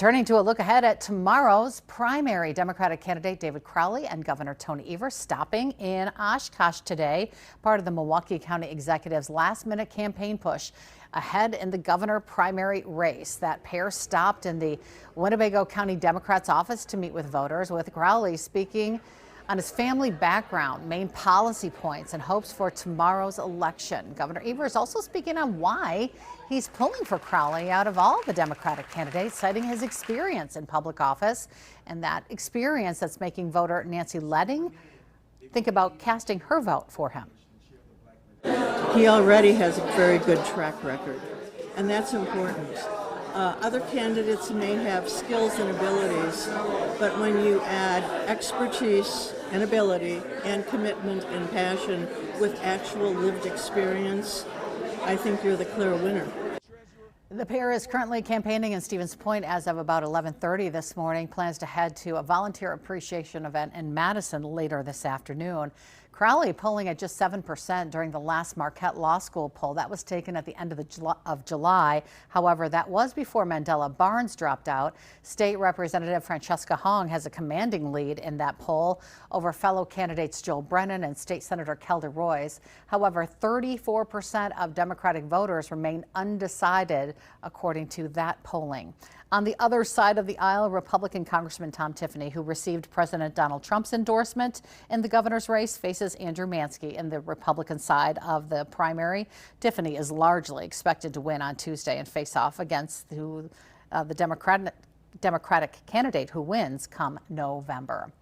Turning to a look ahead at tomorrow's primary, Democratic candidate David Crowley and Governor Tony Evers stopping in Oshkosh today, part of the Milwaukee County Executive's last-minute campaign push ahead in the governor primary race. That pair stopped in the Winnebago County Democrats' office to meet with voters, with Crowley speaking on his family background, main policy points, and hopes for tomorrow's election. Governor Evers also speaking on why he's pulling for Crowley out of all the Democratic candidates, citing his experience in public office and that experience that's making voter Nancy Leding think about casting her vote for him. He already has a very good track record, and that's important. Other candidates may have skills and abilities, but when you add expertise and ability and commitment and passion with actual lived experience, I think you're the clear winner. The pair is currently campaigning in Stevens Point as of about 11:30 this morning. Plans to head to a volunteer appreciation event in Madison later this afternoon. Crowley polling at just 7% during the last Marquette Law School poll. That was taken at the end of July. However, that was before Mandela Barnes dropped out. State Representative Francesca Hong has a commanding lead in that poll over fellow candidates Joel Brennan and State Senator Kelda Roys. However, 34% of Democratic voters remain undecided, according to that polling. On the other side of the aisle, Republican Congressman Tom Tiffany, who received President Donald Trump's endorsement in the governor's race, faces Andrew Mansky in the Republican side of the primary. Tiffany is largely expected to win on Tuesday and face off against the Democratic candidate who wins come November.